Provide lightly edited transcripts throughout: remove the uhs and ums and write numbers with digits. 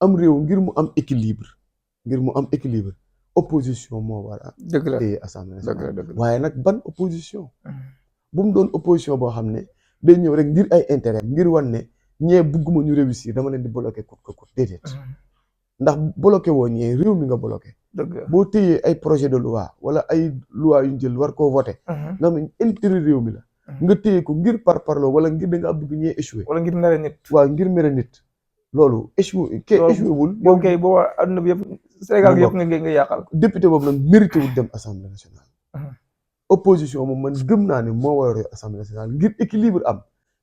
am réew ngir mu am équilibre opposition moo war a téye assemblée nationale waaye nag ban opposition bu mu doon opposition boo xam ne day ñëw rek ngir ay intérêt ngir wan ne ñee bugguma ñu réussir dama leen di bloqué ko déedéet ndax bloqué woo ñee réew mi nga bloqué boo téyee ay projet de loi wala ay loi yu ñu jël war koo voté nga xam ne intérêt réew mi la nga téye ko ngir parparloo wala ngir da ngaa bëgg ñee échoué wala ngir mere nit waaw ngir mere nit loolu échoué wul boobu kay boobu adduna bi yëpp Sénégal gi yëpp nga yàqal ko député boobu nag mérité wul dem assemblée nationale opposition moom man gëm naa ne moo war a yor assemblée nationale ngir équilibre am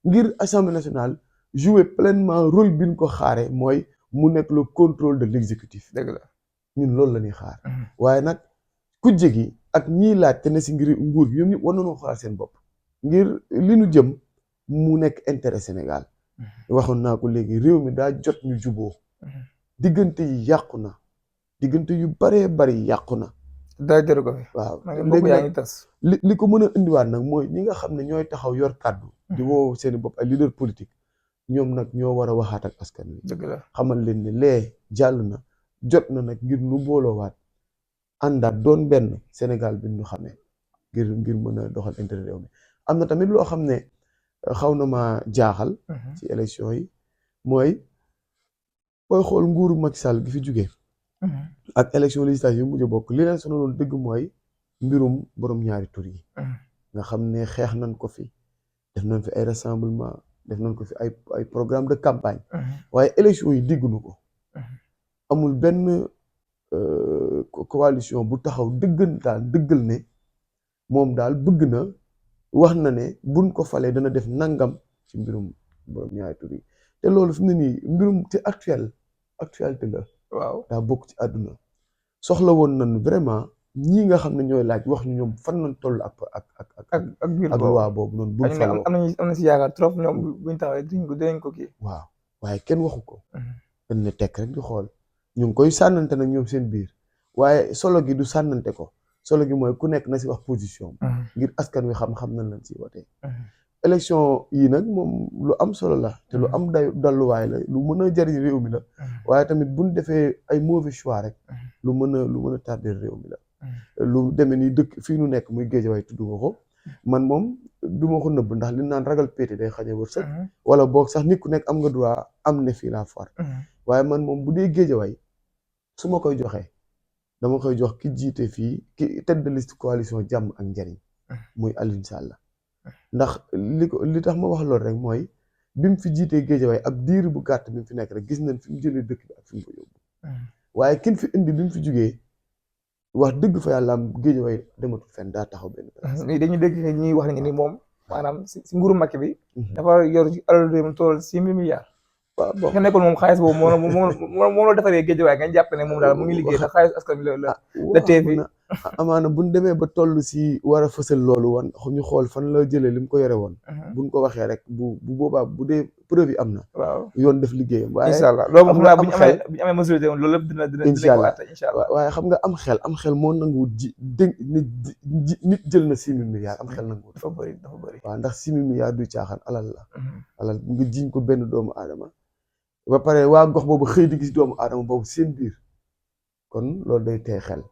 ngir assemblée nationale jouer pleinement rôle bi ñu ko xaare mooy mu nekk le contrôle de l'exécutif dëgg la ñun loolu la ñuy xaar waaye nag kujje gi ak ñiy laaj te ne si ngir nguur gi ñoom ñëpp war nañoo xaar seen bopp ngir li nu jëm mu nekk intérêt Sénégal waxoon naa ko léegi réew mi daa jot ñu juboo diggante yi yàqu na diggante yu baree bari yàqu na daa jëru ko fi waaw léegi yaa ngi tas li ko mën a indiwaat nag mooy ñi nga xam ne ñooy taxaw yor kàddu di woo seeni bopp ay leader politique ñoom nag ñoo war a waxaat ak askan wi dëgg la xamal leen ne lee jàll na jot na nag ngir nu booloowaat àndaat doon benn Sénégal bi ñu xamee ngir mën a doxal intérêt réew mi am na tamit loo xam ne xaw na ma jaaxal ci élection yi mooy booy xool nguuru Macky Sall gi fi jugee ak élection législative yi mujj bokk li leen sonaloon dëgg mooy mbirum borom ñaari tur yi nga xam ne xeex nañ ko fi def nañ fi ay rassemblement def nañ ko fi ay programme de campagne waaye élection yi digguñu ko amul benn coalition bu taxaw dëggal ne moom daal bëgg na wax na ne buñ ko falee dana def nangam ci mbirum borom ñaari tur yi te loolu fi mu ne nii mbirum te actualité la waaw daa bokk ci àdduna soxla woon nañ vraiment ñii nga xam ne ñooy laaj wax ñu ñoom fan lañ toll ak loi boobu noonu buñ faloo am na si yaakaar trop ñoom buñ taxawee dinañ ko kii waaw waaye kenn waxu ko dañ ne tekk rek di xool ñu ngi koy sànnante nag ñoom seen biir waaye solo gi du sànnante ko solo gi mooy ku nekk na si wax position ngir askan wi xam nañ lañ si watee élection yi nag moom lu am solo la te lu am dalluwaay la lu mën a jariñ réew mi la waaye tamit buñ defee ay mauvais choix rek lu mën a tarder réew mi la lu demee ni dëkk fii nu nekk muy Géejawaay tudduma ko man moom du ma ko nëbb ndax li naan ragal pété day xañe wërsëg wala boog sax nit ku nekk am nga droit am ne fii la far waaye man moom bu dee Géejawaay su ma koy joxee dama koy jox ki jiite fii ki tête de liste coalition jàmm ak njariñ muy Alioune Sall ndax li tax ma wax loolu rek mooy bi mu fi jiitee Géejawaay ab diir bu gàtt bi mu fi nekk rek gis nañ fi mu jëlee dëkk bi ak fi mu ko yóbbu waaye kin fi indi bi mu fi jugee wax dëgg fa yàlla am Géejawaay dematul fenn daa taxaw benn place dañuy dégg ñuy wax ni moom maanaam si nguuru Macky bi dafa yor alal réew mi tool 6 milliards waaw bon nga nekkoon moom xaalis boobu moom la defaree Géejawaay nga jàpp ne moom daal mu ngi liggéey ndax xaalis askan bi la tee fi amaana buñ demee ba toll si war a fësal loolu wan ñu xool fan la jëlee li mu ko yore woon buñ ko waxee rek bu boobaa bu dee preuve yi am na waaw yoon def liggéeyam waaye incha allah loolu xam naa bu ñu amee majorité woon loolu lépp dina incha allah ko incha allah waaye xam nga am xel moo nanguwut nit jël na 6 000 milliards am xel nanguwut dafa bëri waaw ndax 6 000 milliards du caaxaan alal la alal nga jiñ ko benn doomu aadama ba pare waa gox boobu xëy di gis doomu aadama boobu seen biir kon loolu day tey xel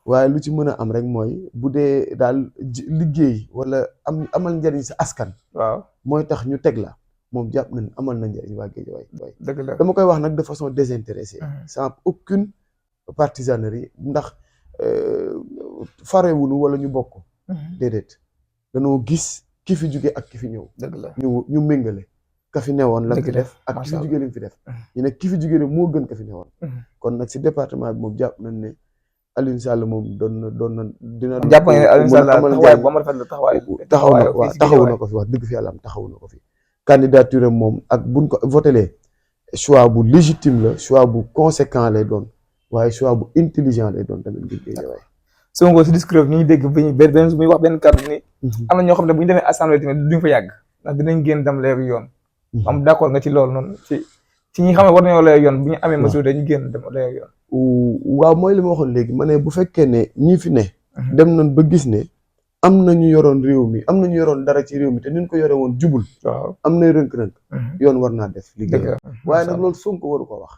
waaye lu ci mën a am rek mooy bu dee daal liggéey wala amal njariñ sa askan waaw mooy tax ñu teg la moom jàpp nañ amal na njariñ waa Géejawaay dëgg la dama koy wax nag de façon désintéressée sans aucune partisanerie ndax farewunu wala ñu bokk déedéet dañoo gis ki fi jóge ak ki fi ñëw dëgg la ñu méngale ka fi newoon la fi def ak ki fi jóge li mu fi def ñu ne ki fi jóge ne moo gën ka fi newoon kon nag si département bi moom jàpp nañ ne Alioune Sall moom doon na dina jàpp nga ne Alioune Sall taxawaay bu am rafet la taxawu na ko fi wax dëgg fi yàlla am taxawu na ko fi candidature moom ak buñ ko votelee choix bu légitime la choix bu conséquent lay doon waaye choix bu intelligent lay doon tamit ngir Géejawaay Sonko si discours bi ñu dégg benn muy wax benn kàddu ni am na ñoo xam ne bu ñu demee assemblée tamit duñ fa yàgg ndax dinañ génn dem leegu yoon am d'accord nga ci loolu noonu ci ñi xam ne war nañoo leegu yoon bu ñu amee majorité ñu génn dem leegu yoon waaw mooy li ma waxoon léegi ma ne bu fekkee ne ñii fi ne dem nañ ba gis ne am na ñu yoroon réew mi am na ñu yoroon dara ci réew mi te ñu ko yore woon jubul waaw am nay rënk-rënk yoon war naa def liggéey waaye nag loolu Sonko waru ko wax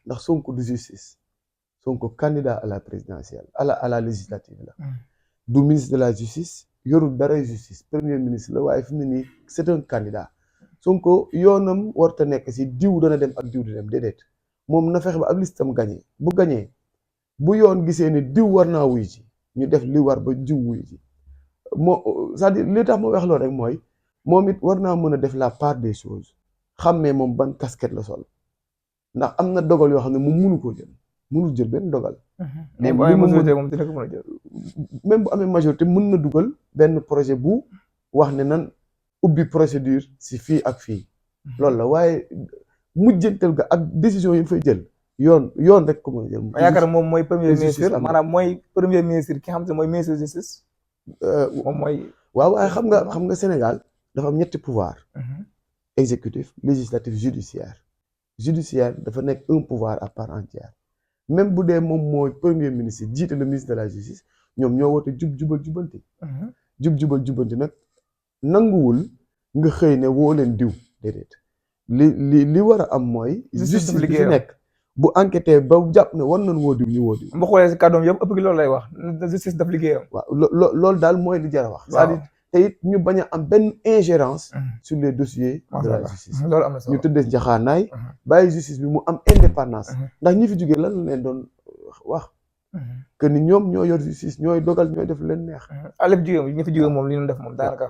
ndax Sonko du justice Sonko candidat à la présidentielle à la législative la du ministre de la justice yorul dara justice premier ministre la waaye fi mu ne nii c'est un candidat Sonko yoonam warta nekk si diw dana dem ak diw di dem déedéet moom na fexe ba ab listam gagné bu gagné bu yoon gisee ne diw war naa wuy ji ñu def li war ba diw wuy ji moo c'est-à-dire li tax ma wax loolu rek mooy moom it war naa mën a def la part des choses xammee moom ban casquette la sol ndax am na dogal yoo xam ne moom mënu koo jël mënul jël benn dogal. mais bu amee majorité moom dina ko mën a jël. même bu amee majorité mën na dugal benn projet bu wax ne nan ubbi procédure si fii ak fii loolu la waaye mujjantal ga ak décision yi mu fay jël yoon rek ko mën a jël. ma yaakaar moom mooy premier ministre maanaam mooy premier ministre ki nga xam te mooy ministre de justice. moom mooy. waaw waaye xam nga Sénégal dafa am ñetti pouvoir exécutif législatif judiciaire dafa nekk un pouvoir à part entière même bu dee moom mooy premier ministre jiite le ministre de la justice ñoom ñoo woote jubal jubanti jubal jubanti nag nanguwul nga xëy ne woo leen diw déedéet li war a am mooy justice bi fi nekk bu enquêté ba jàpp ne war nañ woo diw ñu woo diw bu xoolee si kàddoom yëpp ëpp gi loolu lay wax justice daf liggéeyam. waaw loolu daal mooy li jar a wax c'est-à-dire te it ñu bañ a am benn ingérence sur les dossiers de la justice loolu am na solo ñu tëddee njaxaanaay bàyyi justice bi mu am indépendance ndax ñi fi jógee lan la leen doon wax que ni ñoom ñoo yor justice ñooy dogal ñooy def leen neex lépp jógee ñi fi jógee moom li ñu def moom daanaka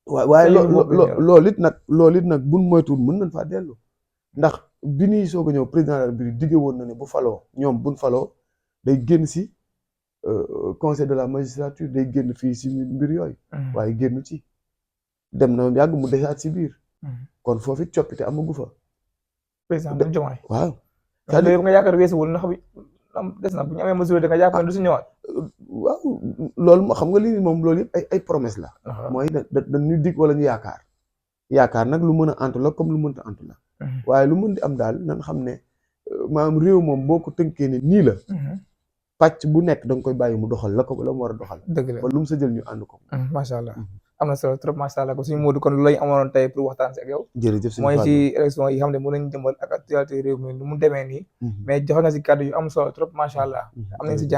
waaye loolu it nag buñ moytuwul mën nañ faa dellu ndax bi ñuy soog a ñëw président de la République diggé woon na ne bu faloo ñoom buñ faloo day génn si conseil de la magistrature day génn fii si mbir yooyu waaye génn ci dem na yàgg mu desaat si biir kon foofu it coppite amagu fa président bu Diomaye waaw c'est-à-dire nga yaakaar weesuwul ndax bi des na bu ñu amee mesure da nga jàpp ne du si ñëwaat waaw loolu xam nga lii moom loolu yëpp ay promesse la mooy dañu dig wala ñu yaakaar nag lu mën a antu la comme lu mënta antu la waaye lu mën di am daal nan xam ne maanaam réew moom boo ko tënkee ne nii la pàcc bu nekk da nga koy bàyyi mu doxal la ko la mu war a doxal. dëgg la ba lu mu sa jël ñu ànd ko. macha allah am na solo trop macha allah ko suñu Modou kon lu lañ amoon tey pour waxtaan si ak yow. jërëjëf suñu mooy ci élection yi xam ne mën nañu jëmbal ak actualité réew mi nu mu demee nii. mais joxe nga si kàddu yu am solo trop macha allah. am nañ si